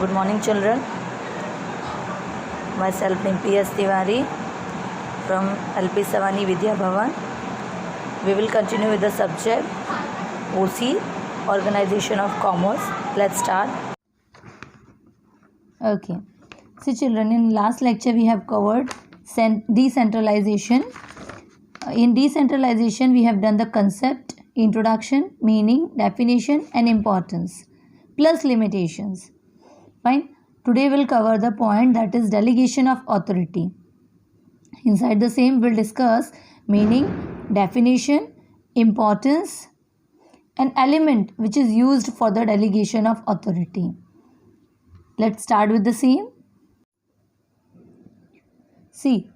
Good morning, children. Myself name P.S. Tiwari from LP Savani Vidya Bhavan. We will continue with the subject OC, Organization of Commerce. Let's start. Okay. So children, in last lecture we have covered decentralization. In decentralization we have done the concept, introduction, meaning, definition and importance plus limitations. Fine. Today we'll cover the point that is delegation of authority. Inside the same we'll discuss meaning, definition, importance, an element which is used for the delegation of authority. Let's start with the same. See,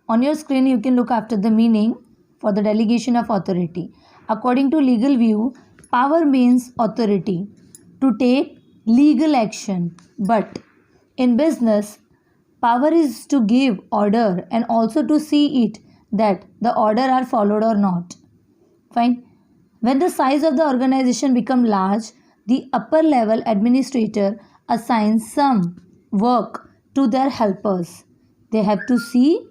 on your screen you can look after the meaning for the delegation of authority. According to legal view, power means authority to take legal action, but in business, power is to give order and also to see it that the order are followed or not. Fine. When the size of the organization become large, the upper level administrator assigns some work to their helpers. They have to see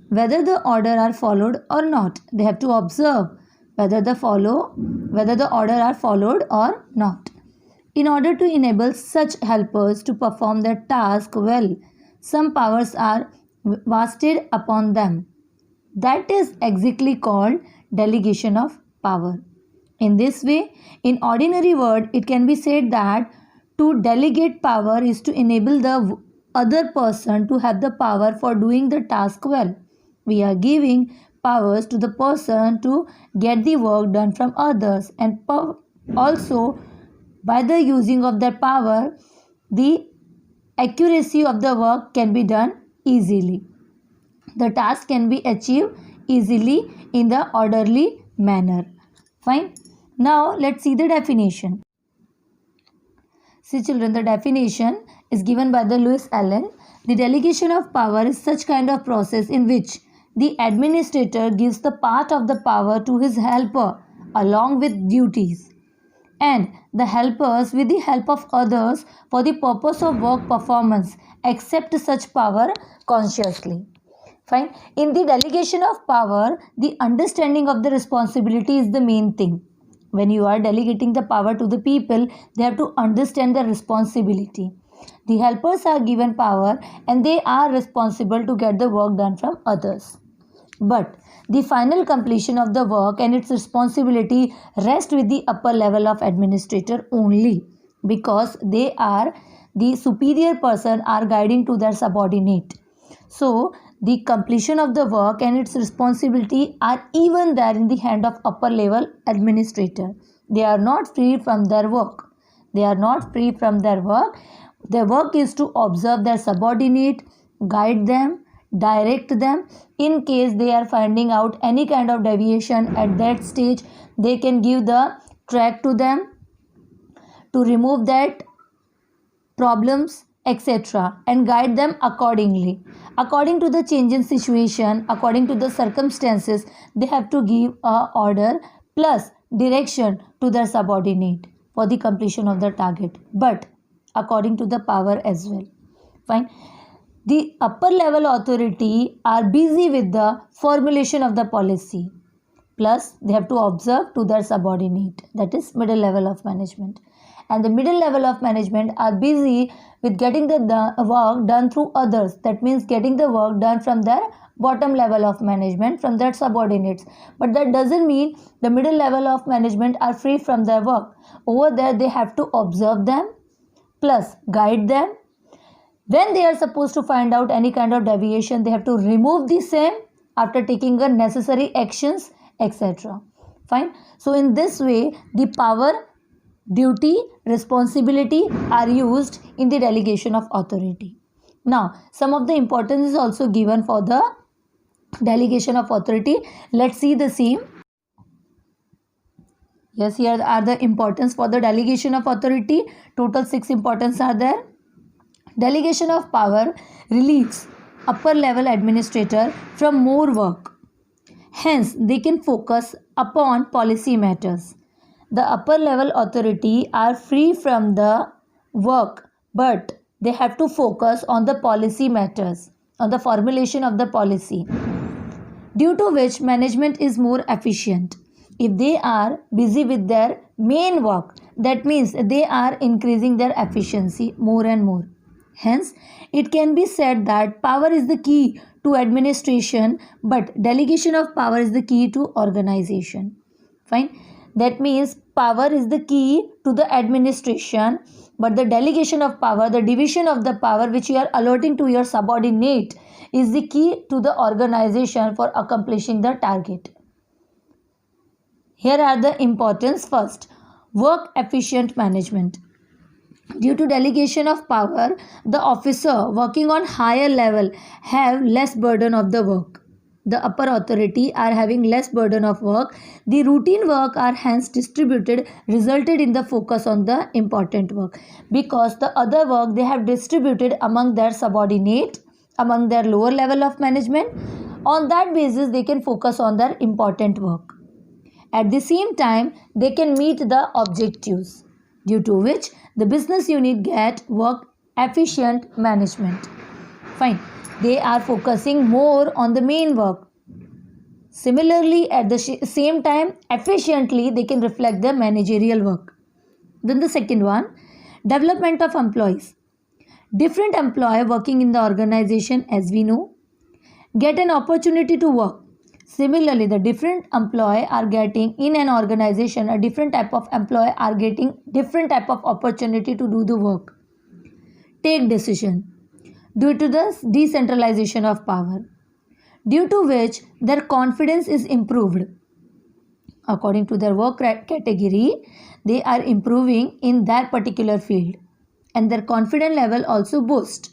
whether the order are followed or not. They have to observe whether the order are followed or not. In order to enable such helpers to perform their task well, some powers are vested upon them. That is exactly called delegation of power. In this way, in ordinary word, it can be said that to delegate power is to enable the other person to have the power for doing the task well. We are giving powers to the person to get the work done from others, and also by the using of that power, the accuracy of the work can be done easily. The task can be achieved easily in the orderly manner. Fine. Now let's see the definition. See children, the definition is given by the Lewis Allen. The delegation of power is such kind of process in which the administrator gives the part of the power to his helper along with duties, and the helpers with the help of others for the purpose of work performance accept such power consciously. Fine. In the delegation of power, the understanding of the responsibility is the main thing. When you are delegating the power to the people, they have to understand the responsibility. The helpers are given power and they are responsible to get the work done from others. But the final completion of the work and its responsibility rest with the upper level of administrator only, because they are the superior person are guiding to their subordinate. So the completion of the work and its responsibility are even there in the hand of upper level administrator. They are not free from their work. Their work is to observe their subordinate, guide them, direct them. In case they are finding out any kind of deviation at that stage, they can give the track to them to remove that problems, etc., and guide them accordingly. According to the change in situation, according to the circumstances, they have to give a order plus direction to their subordinate for the completion of the target, but according to the power as well. Fine. The upper level authority are busy with the formulation of the policy, plus they have to observe to their subordinate, that is middle level of management. And the middle level of management are busy with getting the work done through others. That means getting the work done from their bottom level of management, from their subordinates. But that doesn't mean the middle level of management are free from their work. Over there they have to observe them plus guide them. When they are supposed to find out any kind of deviation, they have to remove the same after taking the necessary actions, etc. Fine. So in this way, the power, duty, responsibility are used in the delegation of authority. Now, some of the importance is also given for the delegation of authority. Let's see the same. Yes, here are the importance for the delegation of authority. Total 6 importance are there. Delegation of power relieves upper level administrator from more work. Hence, they can focus upon policy matters. The upper level authority are free from the work but they have to focus on the policy matters, on the formulation of the policy, due to which management is more efficient. If they are busy with their main work, that means they are increasing their efficiency more and more. Hence, it can be said that power is the key to administration, but delegation of power is the key to organization. Fine. That means power is the key to the administration, but the delegation of power, the division of the power which you are allotting to your subordinate, is the key to the organization for accomplishing the target. Here are the importance. First, work efficient management. Due to delegation of power, the officer working on higher level have less burden of the work. The upper authority are having less burden of work. The routine work are hence distributed, resulted in the focus on the important work, because the other work they have distributed among their subordinate, among their lower level of management. On that basis, they can focus on their important work. At the same time, they can meet the objectives, due to which the business unit get work efficient management. Fine. They are focusing more on the main work. Similarly, at the same time, efficiently, they can reflect the managerial work. Then the second one, development of employees. Different employee working in the organization, as we know, get an opportunity to work. Similarly, the different employee are getting in an organization, a different type of employee are getting different type of opportunity to do the work. Take decision due to the decentralization of power, due to which their confidence is improved. According to their work category, they are improving in that particular field, and their confidence level also boosts.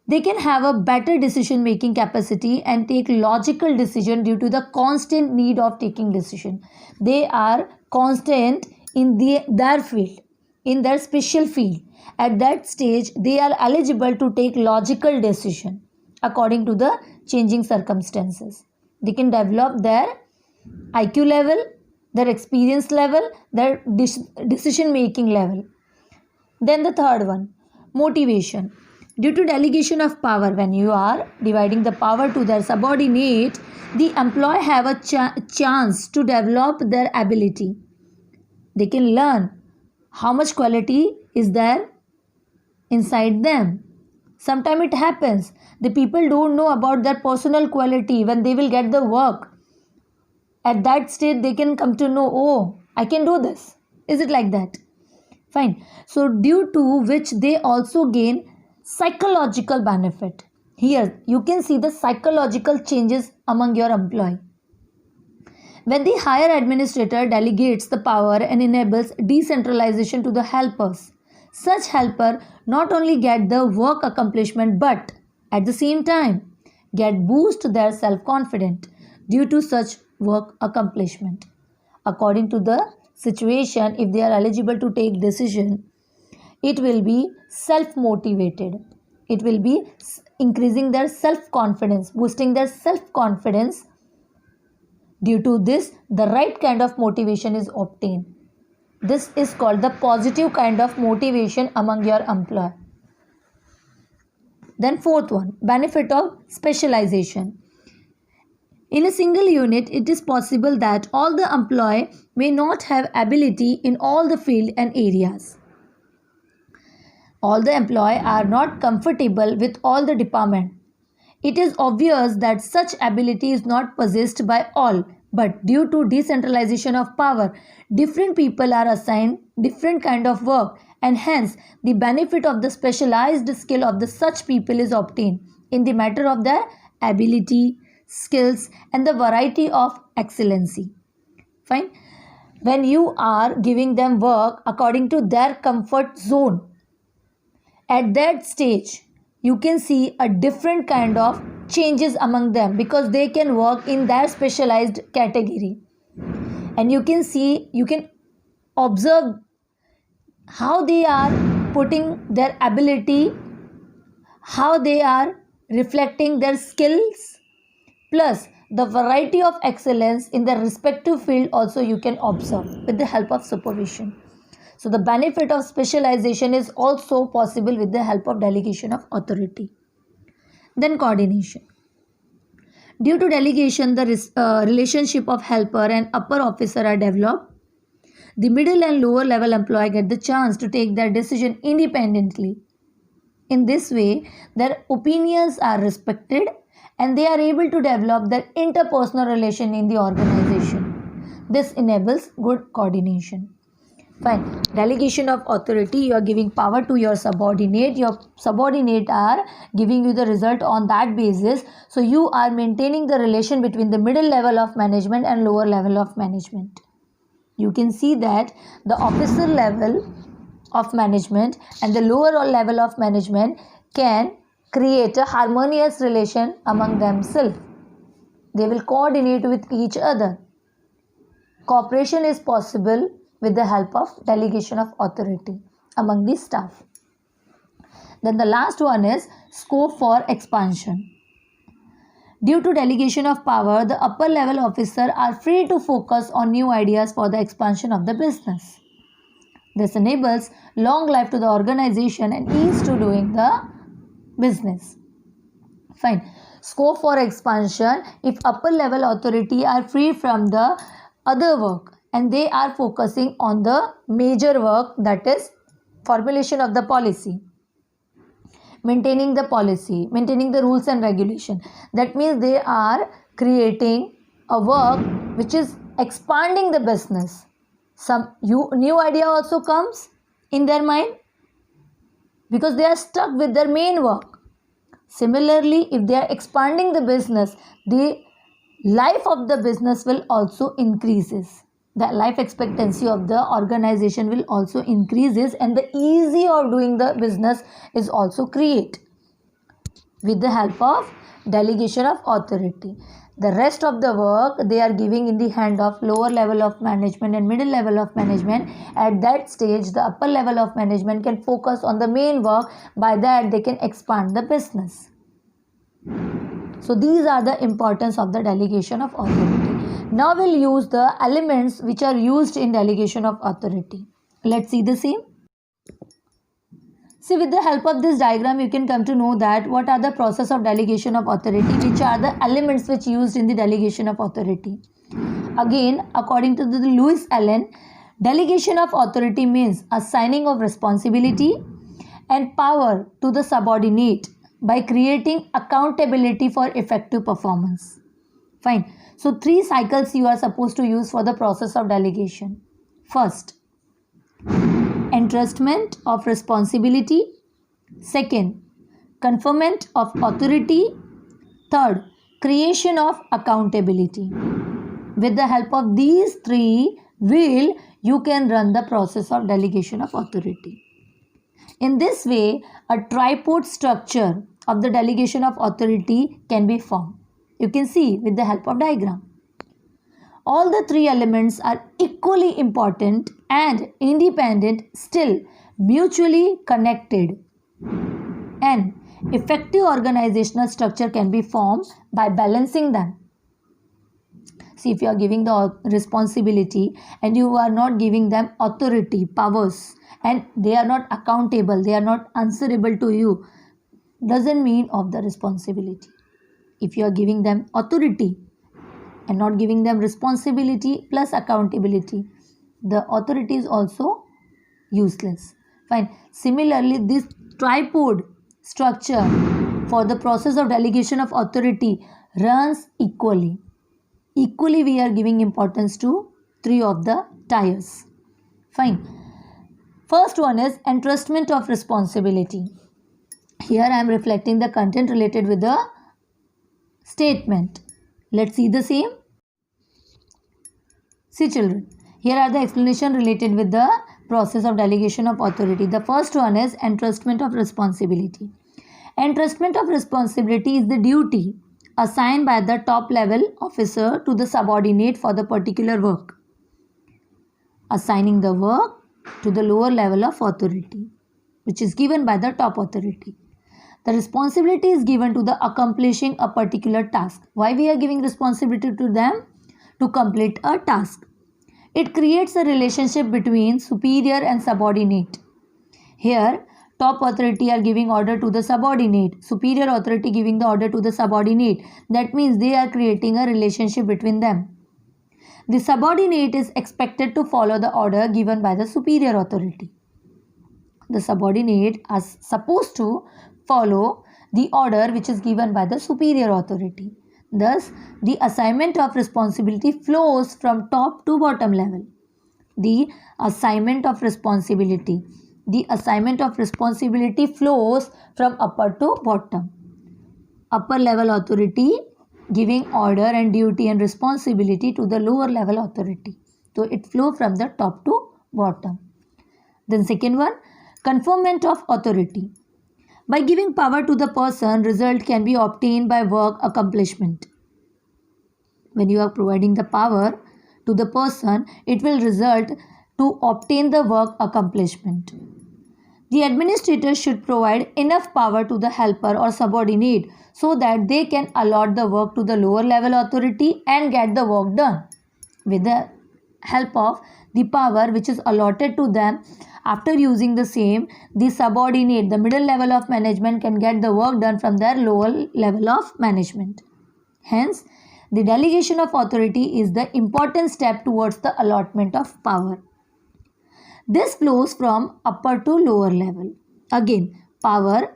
They can have a better decision making capacity and take logical decision due to the constant need of taking decision. They are constant in their field, in their special field. At that stage, they are eligible to take logical decision according to the changing circumstances. They can develop their IQ level, their experience level, their decision making level. Then the third one, motivation. Due to delegation of power, when you are dividing the power to their subordinate, the employee have a chance to develop their ability. They can learn how much quality is there inside them. Sometimes it happens, the people don't know about their personal quality when they will get the work. At that stage, they can come to know, oh, I can do this. Is it like that? Fine. So due to which they also gain psychological benefit. Here you can see the psychological changes among your employee. When the higher administrator delegates the power and enables decentralization to the helpers, such helper not only get the work accomplishment but at the same time get boost their self-confidence due to such work accomplishment. According to the situation, if they are eligible to take decision, it will be self-motivated. It will be increasing their self-confidence, boosting their self-confidence. Due to this, the right kind of motivation is obtained. This is called the positive kind of motivation among your employee. Then fourth one, benefit of specialization. In a single unit, it is possible that all the employee may not have ability in all the field and areas. All the employees are not comfortable with all the department. It is obvious that such ability is not possessed by all, but due to decentralization of power, different people are assigned different kind of work, and hence the benefit of the specialized skill of the such people is obtained in the matter of their ability, skills, and the variety of excellency. Fine. When you are giving them work according to their comfort zone, at that stage, you can see a different kind of changes among them because they can work in their specialized category. And you can see, you can observe how they are putting their ability, how they are reflecting their skills, plus the variety of excellence in their respective field also you can observe with the help of supervision. So the benefit of specialization is also possible with the help of delegation of authority. Then coordination. Due to delegation, the relationship of helper and upper officer are developed. The middle and lower level employee get the chance to take their decision independently. In this way, their opinions are respected and they are able to develop their interpersonal relation in the organization. This enables good coordination. Fine. Delegation of authority, you are giving power to your subordinate. Your subordinate are giving you the result on that basis. So you are maintaining the relation between the middle level of management and lower level of management. You can see that the officer level of management and the lower level of management can create a harmonious relation among themselves. They will coordinate with each other. Cooperation is possible with the help of delegation of authority among the staff. Then the last one is scope for expansion. Due to delegation of power, the upper level officers are free to focus on new ideas for the expansion of the business. This enables long life to the organization and ease to doing the business. Fine. Scope for expansion, if upper level authority are free from the other work and they are focusing on the major work, that is formulation of the policy, maintaining the policy, maintaining the rules and regulation. That means they are creating a work which is expanding the business. Some new idea also comes in their mind because they are stuck with their main work. Similarly, if they are expanding the business, the life of the business will also increases. The life expectancy of the organization will also increases and the ease of doing the business is also created with the help of delegation of authority. The rest of the work they are giving in the hand of lower level of management and middle level of management. At that stage, the upper level of management can focus on the main work. By that, they can expand the business. So these are the importance of the delegation of authority. Now we'll use the elements which are used in delegation of authority. Let's see the same. See, with the help of this diagram, you can come to know that what are the process of delegation of authority, which are the elements which used in the delegation of authority. Again, according to the Lewis Allen, delegation of authority means assigning of responsibility and power to the subordinate by creating accountability for effective performance. Fine. So 3 cycles you are supposed to use for the process of delegation. First, entrustment of responsibility. Second, conferment of authority. Third, creation of accountability. With the help of these 3 you can run the process of delegation of authority. In this way, a tripod structure of the delegation of authority can be formed. You can see with the help of diagram. All the 3 elements are equally important and independent, still mutually connected. An effective organizational structure can be formed by balancing them. See, if you are giving the responsibility and you are not giving them authority, powers, and they are not accountable, they are not answerable to you, doesn't mean of the responsibility. If you are giving them authority and not giving them responsibility plus accountability, the authority is also useless. Fine. Similarly, this tripod structure for the process of delegation of authority runs equally. Equally, we are giving importance to 3 of the tiers. Fine. First one is entrustment of responsibility. Here I am reflecting the content related with the statement. Let's see the same. See children, here are the explanation related with the process of delegation of authority. The first one is entrustment of responsibility. Entrustment of responsibility is the duty assigned by the top level officer to the subordinate for the particular work. Assigning the work to the lower level of authority, which is given by the top authority. The responsibility is given to the accomplishing a particular task. Why we are giving responsibility to them? To complete a task. It creates a relationship between superior and subordinate. Here, top authority are giving order to the subordinate, superior authority giving the order to the subordinate. That means they are creating a relationship between them. The subordinate is expected to follow the order given by the superior authority. The subordinate is supposed to follow the order which is given by the superior authority. Thus, the assignment of responsibility flows from top to bottom level. The assignment of responsibility. The assignment of responsibility flows from upper to bottom. Upper level authority giving order and duty and responsibility to the lower level authority. So it flows from the top to bottom. Then second one, conferment of authority. By giving power to the person, result can be obtained by work accomplishment. When you are providing the power to the person, it will result to obtain the work accomplishment. The administrator should provide enough power to the helper or subordinate so that they can allot the work to the lower level authority and get the work done. With the help of the power which is allotted to them, after using the same, the subordinate, the middle level of management can get the work done from their lower level of management. Hence, the delegation of authority is the important step towards the allotment of power. This flows from upper to lower level. Again, power,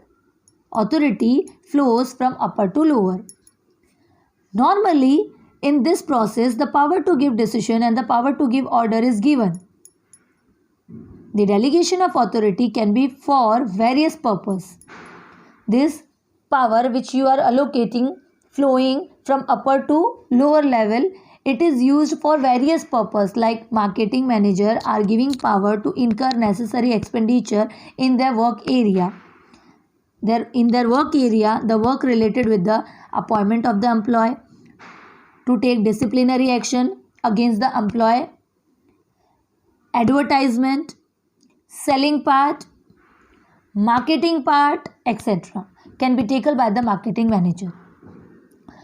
authority flows from upper to lower. Normally, in this process, the power to give decision and the power to give order is given. The delegation of authority can be for various purposes. This power which you are allocating flowing from upper to lower level, it is used for various purposes like marketing manager are giving power to incur necessary expenditure in their work area. In their work area, the work related with the appointment of the employee, to take disciplinary action against the employee, advertisement, selling part, marketing part, etc. can be taken by the marketing manager.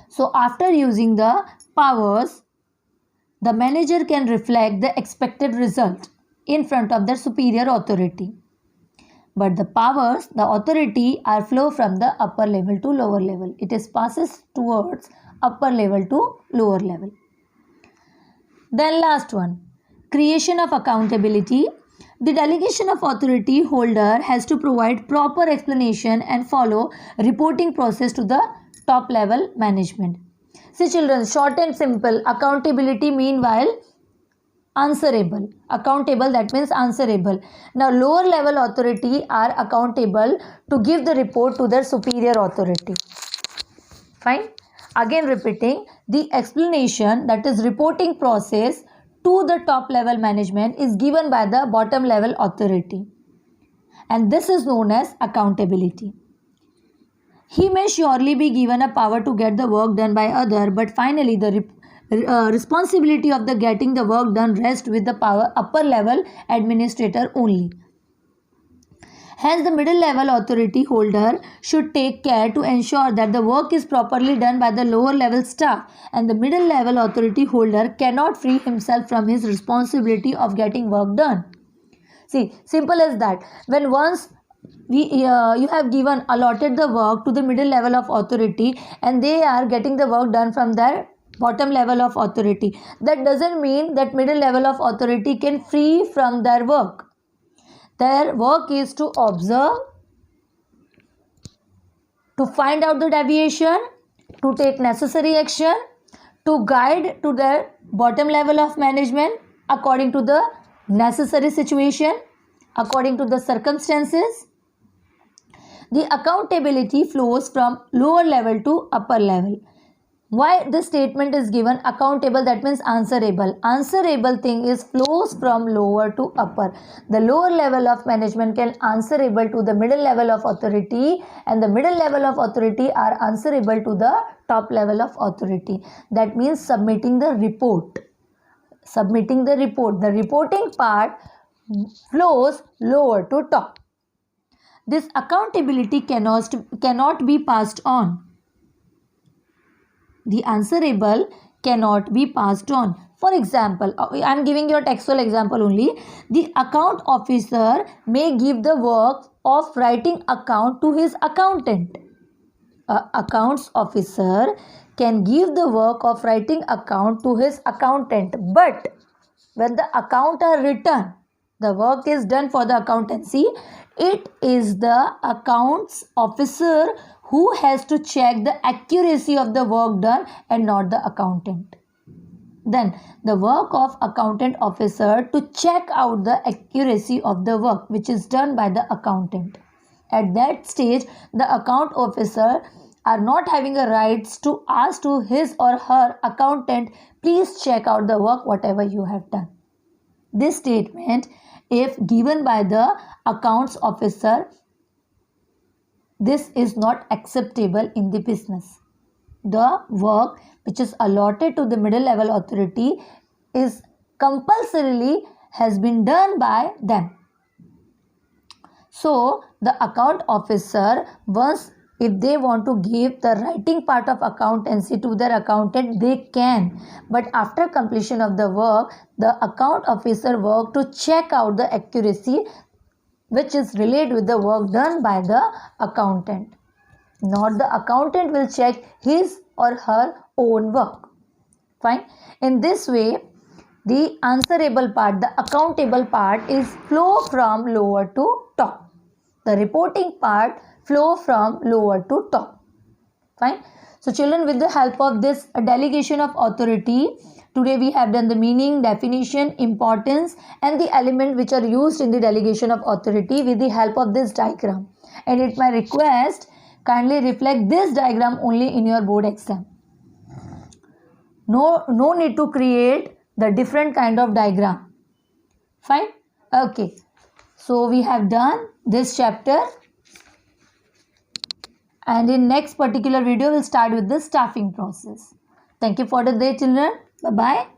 So after using the powers, the manager can reflect the expected result in front of their superior authority. But the powers, the authority are flow from the upper level to lower level. It is passes towards upper level to lower level. Then last one, creation of accountability. The delegation of authority holder has to provide proper explanation and follow reporting process to the top level management. See children, short and simple, accountability meanwhile answerable. Accountable, that means answerable. Now lower level authority are accountable to give the report to their superior authority. Fine. Again repeating, the explanation, that is reporting process to the top level management, is given by the bottom level authority. And this is known as accountability. He may surely be given a power to get the work done by other, but finally the responsibility of the getting the work done rests with the upper level administrator only. Hence, the middle level authority holder should take care to ensure that the work is properly done by the lower level staff, and the middle level authority holder cannot free himself from his responsibility of getting work done. See, simple as that. When once you have given allotted the work to the middle level of authority and they are getting the work done from their bottom level of authority, that doesn't mean that middle level of authority can free from their work. Their work is to observe, to find out the deviation, to take necessary action, to guide to their bottom level of management according to the necessary situation, according to the circumstances. The accountability flows from lower level to upper level. Why this statement is given accountable, that means answerable. Answerable thing is flows from lower to upper. The lower level of management can answerable to the middle level of authority, and the middle level of authority are answerable to the top level of authority. That means submitting the report. Submitting the report. The reporting part flows lower to top. This accountability cannot be passed on. The answerable cannot be passed on. For example, I am giving you a textual example only. The account officer may give the work of writing account to his accountant. Accounts officer can give the work of writing account to his accountant, but when the account are written, the work is done for the accountancy, it is the accounts officer who has to check the accuracy of the work done and not the accountant. Then the work of accountant officer to check out the accuracy of the work which is done by the accountant. At that stage, the account officer are not having a rights to ask to his or her accountant, please check out the work whatever you have done. This statement, if given by the accounts officer, this is not acceptable in the business. The work which is allotted to the middle level authority is compulsorily has been done by them. So the account officer, once if they want to give the writing part of accountancy to their accountant, they can. But after completion of the work, the account officer work to check out the accuracy which is related with the work done by the accountant. Not the accountant will check his or her own work. Fine. In this way, the answerable part, the accountable part is flow from lower to top. The reporting part flow from lower to top. Fine. So children, with the help of this delegation of authority, today we have done the meaning, definition, importance and the element which are used in the delegation of authority with the help of this diagram. And at my request, kindly reflect this diagram only in your board exam. No need to create the different kind of diagram. Fine. Okay. So we have done this chapter. And in next particular video, we'll start with the staffing process. Thank you for the day, children. Bye-bye.